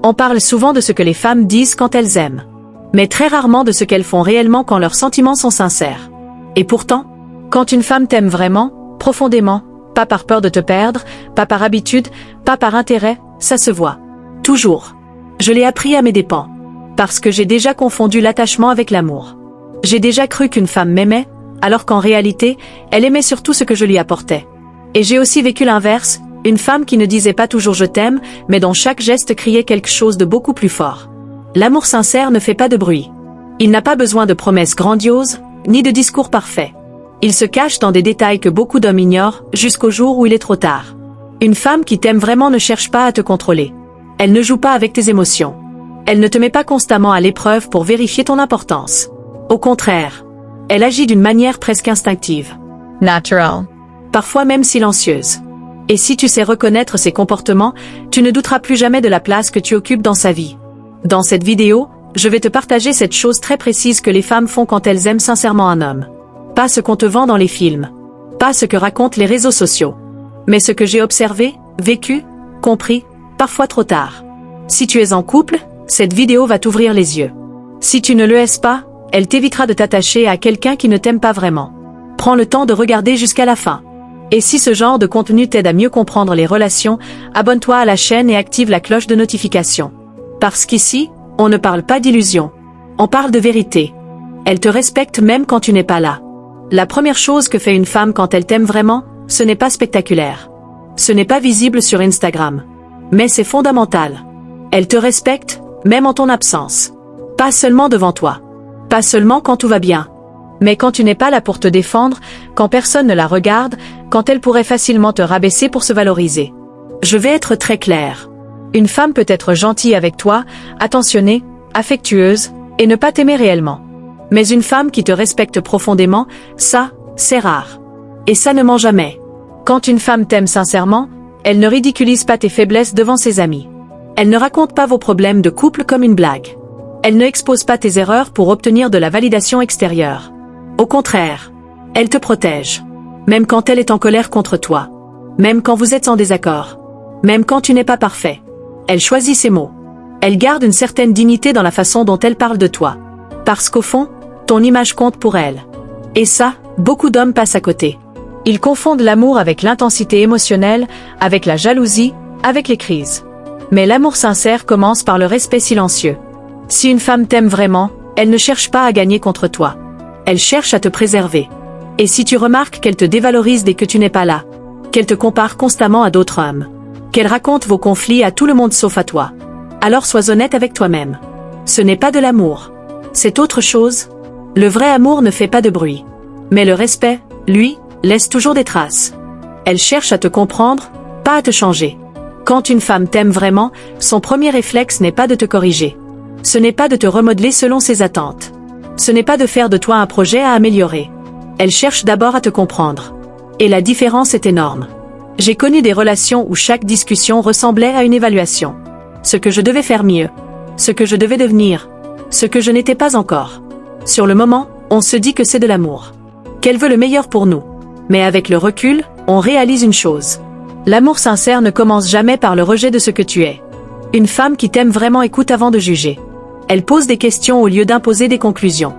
On parle souvent de ce que les femmes disent quand elles aiment. Mais très rarement de ce qu'elles font réellement quand leurs sentiments sont sincères. Et pourtant, quand une femme t'aime vraiment, profondément, pas par peur de te perdre, pas par habitude, pas par intérêt, ça se voit. Toujours. Je l'ai appris à mes dépens. Parce que j'ai déjà confondu l'attachement avec l'amour. J'ai déjà cru qu'une femme m'aimait, alors qu'en réalité, elle aimait surtout ce que je lui apportais. Et j'ai aussi vécu l'inverse, une femme qui ne disait pas toujours je t'aime, mais dont chaque geste criait quelque chose de beaucoup plus fort. L'amour sincère ne fait pas de bruit. Il n'a pas besoin de promesses grandioses, ni de discours parfaits. Il se cache dans des détails que beaucoup d'hommes ignorent, jusqu'au jour où il est trop tard. Une femme qui t'aime vraiment ne cherche pas à te contrôler. Elle ne joue pas avec tes émotions. Elle ne te met pas constamment à l'épreuve pour vérifier ton importance. Au contraire, elle agit d'une manière presque instinctive. Natural. Parfois même silencieuse. Et si tu sais reconnaître ses comportements, tu ne douteras plus jamais de la place que tu occupes dans sa vie. Dans cette vidéo, je vais te partager cette chose très précise que les femmes font quand elles aiment sincèrement un homme. Pas ce qu'on te vend dans les films. Pas ce que racontent les réseaux sociaux. Mais ce que j'ai observé, vécu, compris, parfois trop tard. Si tu es en couple, cette vidéo va t'ouvrir les yeux. Si tu ne le es pas, elle t'évitera de t'attacher à quelqu'un qui ne t'aime pas vraiment. Prends le temps de regarder jusqu'à la fin. Et si ce genre de contenu t'aide à mieux comprendre les relations, abonne-toi à la chaîne et active la cloche de notification. Parce qu'ici, on ne parle pas d'illusions. On parle de vérité. Elle te respecte même quand tu n'es pas là. La première chose que fait une femme quand elle t'aime vraiment, ce n'est pas spectaculaire. Ce n'est pas visible sur Instagram. Mais c'est fondamental. Elle te respecte, même en ton absence. Pas seulement devant toi. Pas seulement quand tout va bien. Mais quand tu n'es pas là pour te défendre, quand personne ne la regarde, quand elle pourrait facilement te rabaisser pour se valoriser. Je vais être très claire. Une femme peut être gentille avec toi, attentionnée, affectueuse, et ne pas t'aimer réellement. Mais une femme qui te respecte profondément, ça, c'est rare. Et ça ne ment jamais. Quand une femme t'aime sincèrement, elle ne ridiculise pas tes faiblesses devant ses amis. Elle ne raconte pas vos problèmes de couple comme une blague. Elle ne expose pas tes erreurs pour obtenir de la validation extérieure. Au contraire, elle te protège. Même quand elle est en colère contre toi. Même quand vous êtes en désaccord. Même quand tu n'es pas parfait. Elle choisit ses mots. Elle garde une certaine dignité dans la façon dont elle parle de toi. Parce qu'au fond, ton image compte pour elle. Et ça, beaucoup d'hommes passent à côté. Ils confondent l'amour avec l'intensité émotionnelle, avec la jalousie, avec les crises. Mais l'amour sincère commence par le respect silencieux. Si une femme t'aime vraiment, elle ne cherche pas à gagner contre toi. Elle cherche à te préserver. Et si tu remarques qu'elle te dévalorise dès que tu n'es pas là, qu'elle te compare constamment à d'autres hommes, qu'elle raconte vos conflits à tout le monde sauf à toi, alors sois honnête avec toi-même. Ce n'est pas de l'amour. C'est autre chose. Le vrai amour ne fait pas de bruit. Mais le respect, lui, laisse toujours des traces. Elle cherche à te comprendre, pas à te changer. Quand une femme t'aime vraiment, son premier réflexe n'est pas de te corriger. Ce n'est pas de te remodeler selon ses attentes. Ce n'est pas de faire de toi un projet à améliorer. Elle cherche d'abord à te comprendre. Et la différence est énorme. J'ai connu des relations où chaque discussion ressemblait à une évaluation. Ce que je devais faire mieux. Ce que je devais devenir. Ce que je n'étais pas encore. Sur le moment, on se dit que c'est de l'amour. Qu'elle veut le meilleur pour nous. Mais avec le recul, on réalise une chose. L'amour sincère ne commence jamais par le rejet de ce que tu es. Une femme qui t'aime vraiment écoute avant de juger. Elle pose des questions au lieu d'imposer des conclusions.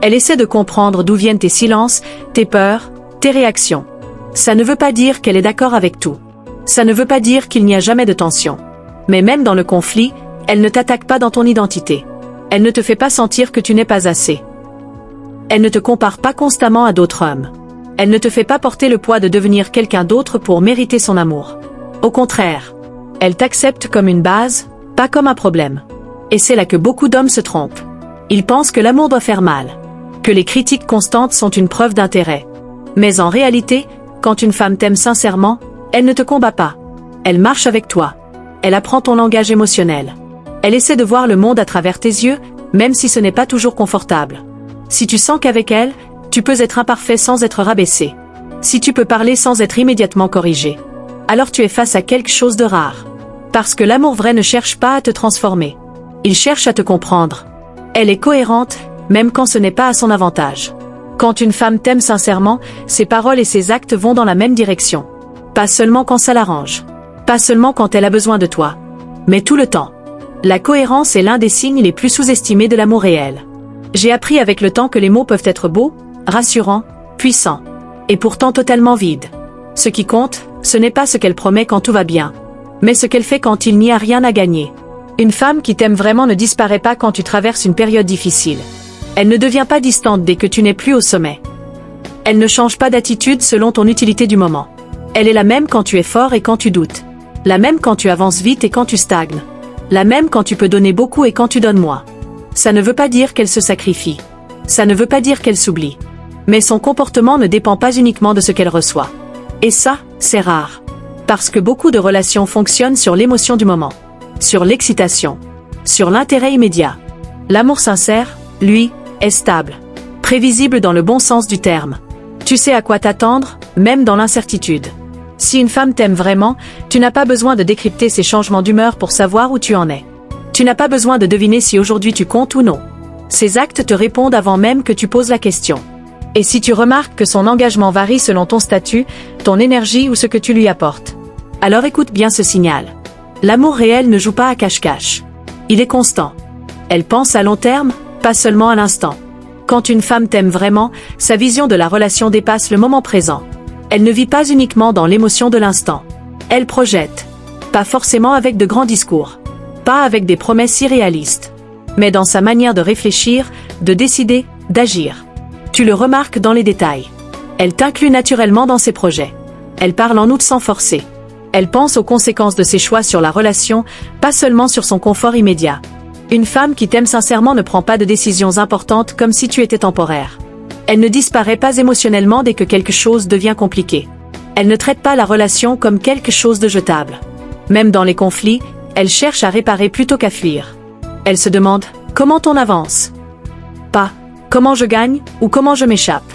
Elle essaie de comprendre d'où viennent tes silences, tes peurs, tes réactions. Ça ne veut pas dire qu'elle est d'accord avec tout. Ça ne veut pas dire qu'il n'y a jamais de tension. Mais même dans le conflit, elle ne t'attaque pas dans ton identité. Elle ne te fait pas sentir que tu n'es pas assez. Elle ne te compare pas constamment à d'autres hommes. Elle ne te fait pas porter le poids de devenir quelqu'un d'autre pour mériter son amour. Au contraire, elle t'accepte comme une base, pas comme un problème. Et c'est là que beaucoup d'hommes se trompent. Ils pensent que l'amour doit faire mal, que les critiques constantes sont une preuve d'intérêt. Mais en réalité, quand une femme t'aime sincèrement, elle ne te combat pas. Elle marche avec toi. Elle apprend ton langage émotionnel. Elle essaie de voir le monde à travers tes yeux, même si ce n'est pas toujours confortable. Si tu sens qu'avec elle, tu peux être imparfait sans être rabaissé. Si tu peux parler sans être immédiatement corrigé. Alors tu es face à quelque chose de rare. Parce que l'amour vrai ne cherche pas à te transformer. Il cherche à te comprendre. Elle est cohérente, même quand ce n'est pas à son avantage. Quand une femme t'aime sincèrement, ses paroles et ses actes vont dans la même direction. Pas seulement quand ça l'arrange. Pas seulement quand elle a besoin de toi. Mais tout le temps. La cohérence est l'un des signes les plus sous-estimés de l'amour réel. J'ai appris avec le temps que les mots peuvent être beaux, rassurants, puissants, et pourtant totalement vides. Ce qui compte, ce n'est pas ce qu'elle promet quand tout va bien, mais ce qu'elle fait quand il n'y a rien à gagner. Une femme qui t'aime vraiment ne disparaît pas quand tu traverses une période difficile. Elle ne devient pas distante dès que tu n'es plus au sommet. Elle ne change pas d'attitude selon ton utilité du moment. Elle est la même quand tu es fort et quand tu doutes. La même quand tu avances vite et quand tu stagnes. La même quand tu peux donner beaucoup et quand tu donnes moins. Ça ne veut pas dire qu'elle se sacrifie. Ça ne veut pas dire qu'elle s'oublie. Mais son comportement ne dépend pas uniquement de ce qu'elle reçoit. Et ça, c'est rare. Parce que beaucoup de relations fonctionnent sur l'émotion du moment. Sur l'excitation. Sur l'intérêt immédiat. L'amour sincère, lui, est stable. Prévisible dans le bon sens du terme. Tu sais à quoi t'attendre, même dans l'incertitude. Si une femme t'aime vraiment, tu n'as pas besoin de décrypter ses changements d'humeur pour savoir où tu en es. Tu n'as pas besoin de deviner si aujourd'hui tu comptes ou non. Ses actes te répondent avant même que tu poses la question. Et si tu remarques que son engagement varie selon ton statut, ton énergie ou ce que tu lui apportes, alors écoute bien ce signal. L'amour réel ne joue pas à cache-cache. Il est constant. Elle pense à long terme, pas seulement à l'instant. Quand une femme t'aime vraiment, sa vision de la relation dépasse le moment présent. Elle ne vit pas uniquement dans l'émotion de l'instant. Elle projette. Pas forcément avec de grands discours. Pas avec des promesses irréalistes. Mais dans sa manière de réfléchir, de décider, d'agir. Tu le remarques dans les détails. Elle t'inclut naturellement dans ses projets. Elle parle en outre sans forcer. Elle pense aux conséquences de ses choix sur la relation, pas seulement sur son confort immédiat. Une femme qui t'aime sincèrement ne prend pas de décisions importantes comme si tu étais temporaire. Elle ne disparaît pas émotionnellement dès que quelque chose devient compliqué. Elle ne traite pas la relation comme quelque chose de jetable. Même dans les conflits, elle cherche à réparer plutôt qu'à fuir. Elle se demande « Comment on avance ?» Pas « Comment je gagne ?» ou « Comment je m'échappe ?»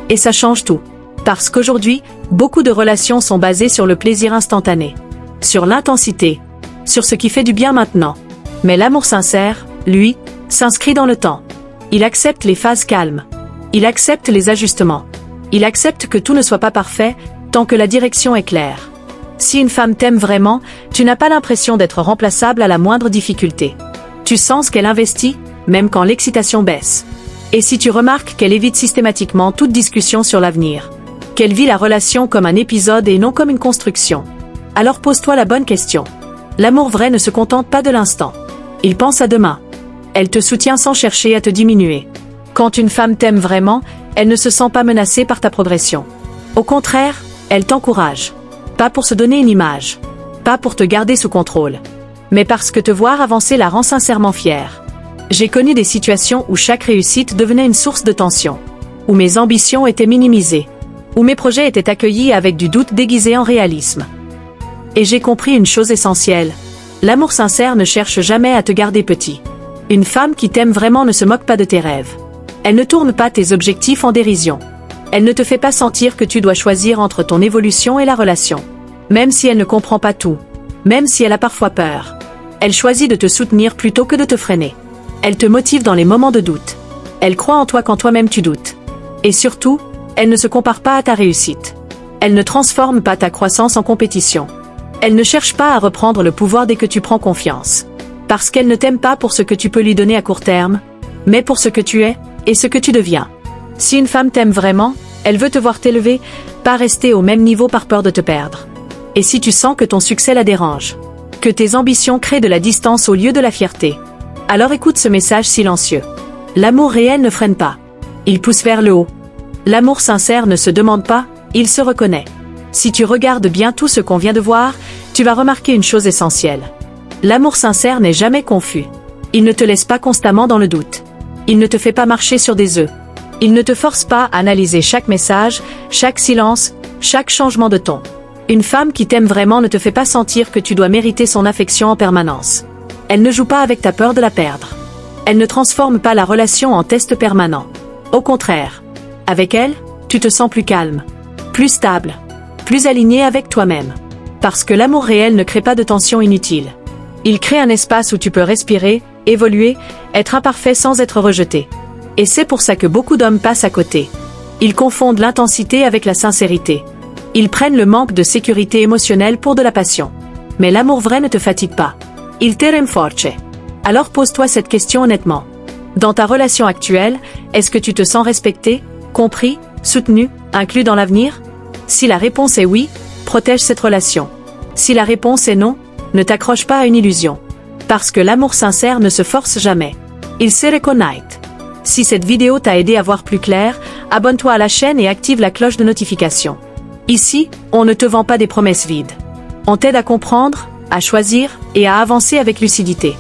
Et ça change tout. Parce qu'aujourd'hui, beaucoup de relations sont basées sur le plaisir instantané. Sur l'intensité. Sur ce qui fait du bien maintenant. Mais l'amour sincère, lui, s'inscrit dans le temps. Il accepte les phases calmes. Il accepte les ajustements. Il accepte que tout ne soit pas parfait, tant que la direction est claire. Si une femme t'aime vraiment, tu n'as pas l'impression d'être remplaçable à la moindre difficulté. Tu sens qu'elle investit, même quand l'excitation baisse. Et si tu remarques qu'elle évite systématiquement toute discussion sur l'avenir, qu'elle vit la relation comme un épisode et non comme une construction, alors pose-toi la bonne question. L'amour vrai ne se contente pas de l'instant. Il pense à demain. Elle te soutient sans chercher à te diminuer. Quand une femme t'aime vraiment, elle ne se sent pas menacée par ta progression. Au contraire, elle t'encourage. Pas pour se donner une image. Pas pour te garder sous contrôle. Mais parce que te voir avancer la rend sincèrement fière. J'ai connu des situations où chaque réussite devenait une source de tension. Où mes ambitions étaient minimisées. Où mes projets étaient accueillis avec du doute déguisé en réalisme. Et j'ai compris une chose essentielle. L'amour sincère ne cherche jamais à te garder petit. Une femme qui t'aime vraiment ne se moque pas de tes rêves. Elle ne tourne pas tes objectifs en dérision. Elle ne te fait pas sentir que tu dois choisir entre ton évolution et la relation. Même si elle ne comprend pas tout. Même si elle a parfois peur. Elle choisit de te soutenir plutôt que de te freiner. Elle te motive dans les moments de doute. Elle croit en toi quand toi-même tu doutes. Et surtout, elle ne se compare pas à ta réussite. Elle ne transforme pas ta croissance en compétition. Elle ne cherche pas à reprendre le pouvoir dès que tu prends confiance. Parce qu'elle ne t'aime pas pour ce que tu peux lui donner à court terme, mais pour ce que tu es, et ce que tu deviens. Si une femme t'aime vraiment, elle veut te voir t'élever, pas rester au même niveau par peur de te perdre. Et si tu sens que ton succès la dérange, que tes ambitions créent de la distance au lieu de la fierté, alors écoute ce message silencieux. L'amour réel ne freine pas. Il pousse vers le haut. L'amour sincère ne se demande pas, il se reconnaît. Si tu regardes bien tout ce qu'on vient de voir, tu vas remarquer une chose essentielle. L'amour sincère n'est jamais confus. Il ne te laisse pas constamment dans le doute. Il ne te fait pas marcher sur des œufs. Il ne te force pas à analyser chaque message, chaque silence, chaque changement de ton. Une femme qui t'aime vraiment ne te fait pas sentir que tu dois mériter son affection en permanence. Elle ne joue pas avec ta peur de la perdre. Elle ne transforme pas la relation en test permanent. Au contraire. Avec elle, tu te sens plus calme, plus stable, plus aligné avec toi-même. Parce que l'amour réel ne crée pas de tension inutile. Il crée un espace où tu peux respirer, évoluer, être imparfait sans être rejeté. Et c'est pour ça que beaucoup d'hommes passent à côté. Ils confondent l'intensité avec la sincérité. Ils prennent le manque de sécurité émotionnelle pour de la passion. Mais l'amour vrai ne te fatigue pas. Il te rinforce. Alors pose-toi cette question honnêtement. Dans ta relation actuelle, est-ce que tu te sens respecté, compris, soutenu, inclus dans l'avenir? Si la réponse est oui, protège cette relation. Si la réponse est non, ne t'accroche pas à une illusion. Parce que l'amour sincère ne se force jamais. Il se reconnaît. Si cette vidéo t'a aidé à voir plus clair, abonne-toi à la chaîne et active la cloche de notification. Ici, on ne te vend pas des promesses vides. On t'aide à comprendre, à choisir et à avancer avec lucidité.